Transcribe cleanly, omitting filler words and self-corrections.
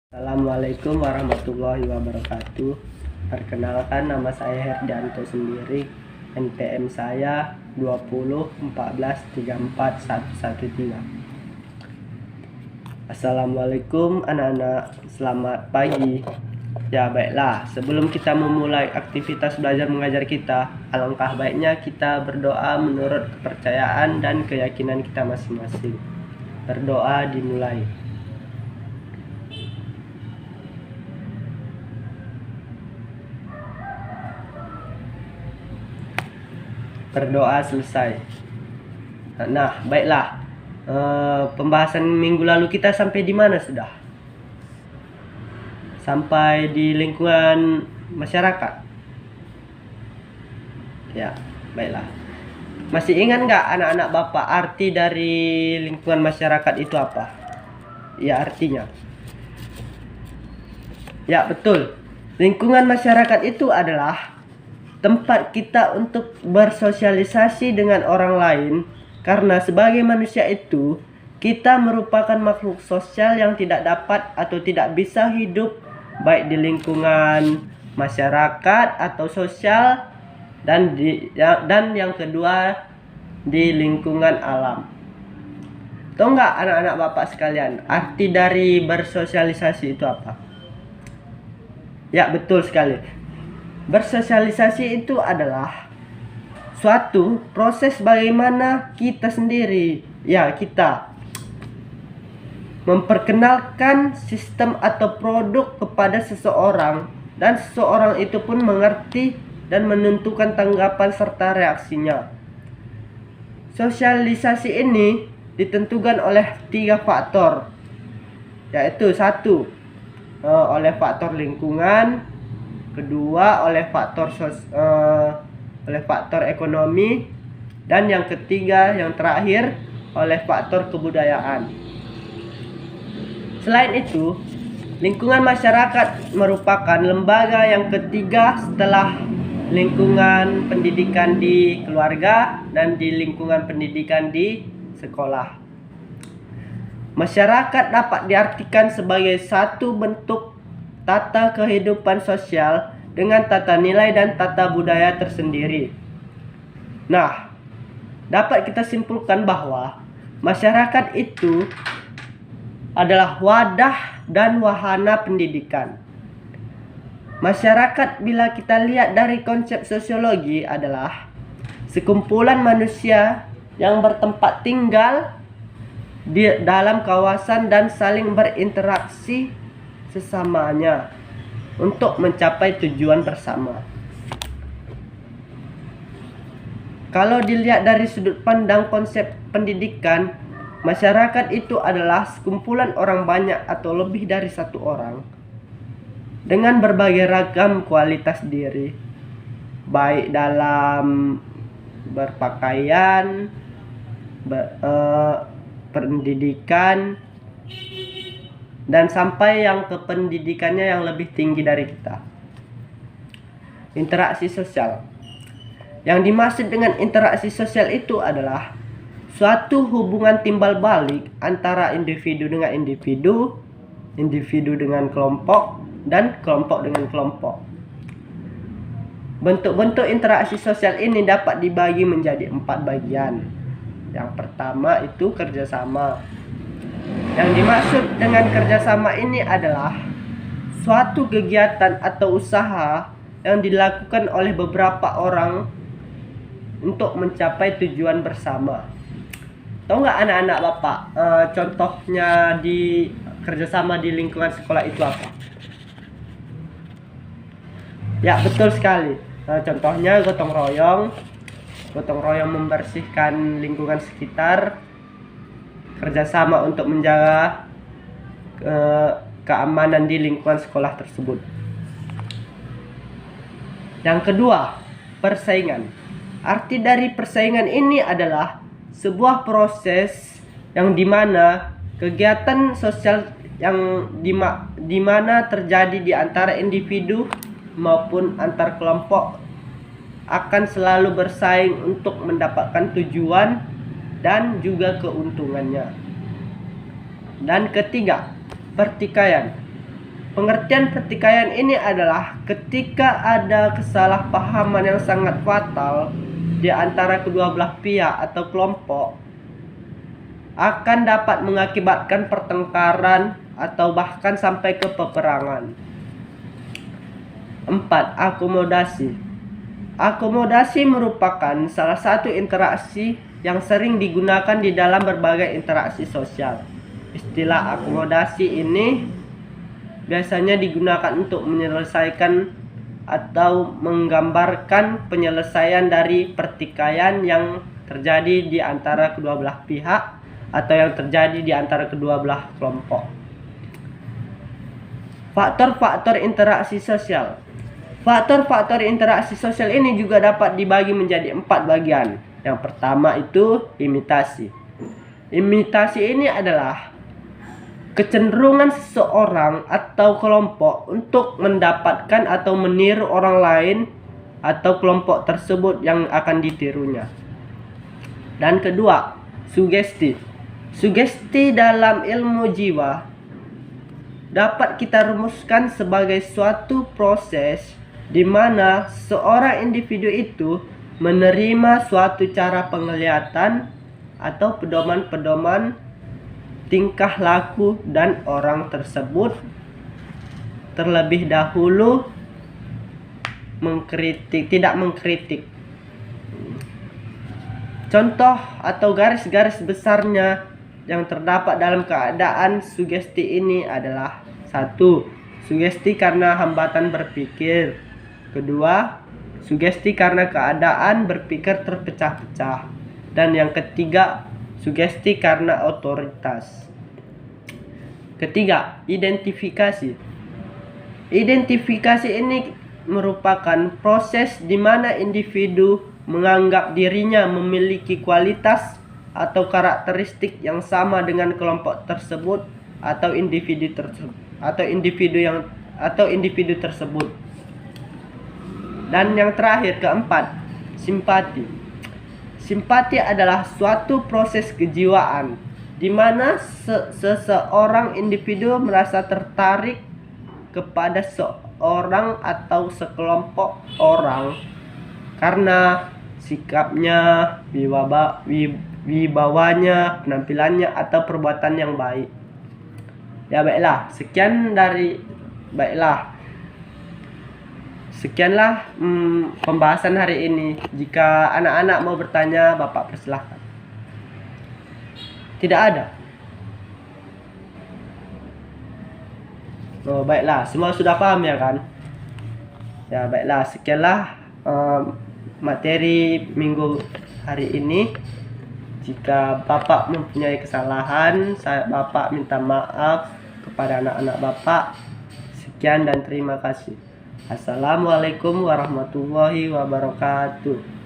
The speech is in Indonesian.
Assalamualaikum warahmatullahi wabarakatuh. Perkenalkan, nama saya Herdianto sendiri. NPM saya 201414113. Assalamualaikum anak-anak, selamat pagi. Ya baiklah, sebelum kita memulai aktivitas belajar mengajar kita, alangkah baiknya kita berdoa menurut kepercayaan dan keyakinan kita masing-masing. Berdoa dimulai. Berdoa selesai. Nah, baiklah. Pembahasan minggu lalu kita sampai di mana sudah? Sampai di lingkungan masyarakat. Ya, baiklah. Masih ingat nggak anak-anak Bapak arti dari lingkungan masyarakat itu apa? Ya, artinya. Ya, betul. Lingkungan masyarakat itu adalah tempat kita untuk bersosialisasi dengan orang lain, karena sebagai manusia itu kita merupakan makhluk sosial yang tidak dapat atau tidak bisa hidup baik di lingkungan masyarakat atau sosial dan yang kedua di lingkungan alam. Tahu nggak anak-anak Bapak sekalian, arti dari bersosialisasi itu apa? Ya, betul sekali. Bersosialisasi itu adalah suatu proses bagaimana kita sendiri, kita memperkenalkan sistem atau produk kepada seseorang, dan seseorang itu pun mengerti dan menentukan tanggapan serta reaksinya. Sosialisasi ini ditentukan oleh 3 faktor, yaitu 1 oleh faktor lingkungan, kedua oleh faktor ekonomi, dan yang ketiga yang terakhir oleh faktor kebudayaan. Selain itu, lingkungan masyarakat merupakan lembaga yang ketiga setelah lingkungan pendidikan di keluarga dan di lingkungan pendidikan di sekolah. Masyarakat dapat diartikan sebagai satu bentuk tata kehidupan sosial dengan tata nilai dan tata budaya tersendiri. Nah, dapat kita simpulkan bahwa masyarakat itu adalah wadah dan wahana pendidikan. Masyarakat, bila kita lihat dari konsep sosiologi, adalah sekumpulan manusia yang bertempat tinggal di dalam kawasan dan saling berinteraksi sesamanya untuk mencapai tujuan bersama. Kalau dilihat dari sudut pandang konsep pendidikan, masyarakat itu adalah sekumpulan orang banyak atau lebih dari satu orang dengan berbagai ragam kualitas diri, baik dalam berpakaian, pendidikan, dan sampai yang ke pendidikannya yang lebih tinggi dari kita. Interaksi sosial. Yang dimaksud dengan interaksi sosial itu adalah suatu hubungan timbal balik antara individu dengan individu, individu dengan kelompok, dan kelompok dengan kelompok. Bentuk-bentuk interaksi sosial ini dapat dibagi menjadi 4 bagian. Yang pertama itu kerjasama. Yang dimaksud dengan kerjasama ini adalah suatu kegiatan atau usaha yang dilakukan oleh beberapa orang untuk mencapai tujuan bersama. Tahu nggak anak-anak Bapak, contohnya di kerjasama di lingkungan sekolah itu apa? Ya, betul sekali. Contohnya gotong royong membersihkan lingkungan sekitar, kerjasama untuk menjaga keamanan di lingkungan sekolah tersebut. Yang kedua, persaingan. Arti dari persaingan ini adalah sebuah proses yang dimana kegiatan sosial yang dimana terjadi di antara individu maupun antar kelompok akan selalu bersaing untuk mendapatkan tujuan dan juga keuntungannya. Dan ketiga, pertikaian. Pengertian pertikaian ini adalah ketika ada kesalahpahaman yang sangat fatal di antara kedua belah pihak atau kelompok, akan dapat mengakibatkan pertengkaran atau bahkan sampai ke peperangan. 4. Akomodasi. Akomodasi merupakan salah satu interaksi yang sering digunakan di dalam berbagai interaksi sosial. Istilah akomodasi ini biasanya digunakan untuk menyelesaikan atau menggambarkan penyelesaian dari pertikaian yang terjadi di antara kedua belah pihak atau yang terjadi di antara kedua belah kelompok. Faktor-faktor interaksi sosial. Faktor-faktor interaksi sosial ini juga dapat dibagi menjadi 4 bagian. Yang pertama itu imitasi. Imitasi ini adalah kecenderungan seseorang atau kelompok untuk mendapatkan atau meniru orang lain atau kelompok tersebut yang akan ditirunya. Dan kedua, sugesti. Sugesti dalam ilmu jiwa dapat kita rumuskan sebagai suatu proses di mana seorang individu itu menerima suatu cara penglihatan atau pedoman-pedoman tingkah laku dan orang tersebut terlebih dahulu tidak mengkritik. Contoh atau garis-garis besarnya yang terdapat dalam keadaan sugesti ini adalah: 1. Sugesti karena hambatan berpikir. 2. Sugesti karena keadaan berpikir terpecah-pecah. Dan yang ketiga, sugesti karena otoritas. Ketiga, identifikasi. Identifikasi ini merupakan proses di mana individu menganggap dirinya memiliki kualitas atau karakteristik yang sama dengan kelompok tersebut atau individu tersebut. Dan yang terakhir, keempat, simpati. Simpati adalah suatu proses kejiwaan di mana seseorang individu merasa tertarik kepada seorang atau sekelompok orang karena sikapnya, wibawanya, penampilannya, atau perbuatan yang baik. Ya baiklah, sekianlah pembahasan hari ini. Jika anak-anak mau bertanya, Bapak persilahkan. Tidak ada? Oh baiklah, semua sudah paham ya kan? Ya baiklah, sekianlah materi minggu hari ini. Jika Bapak mempunyai kesalahan, Bapak minta maaf kepada anak-anak Bapak. Sekian dan terima kasih. Assalamualaikum warahmatullahi wabarakatuh.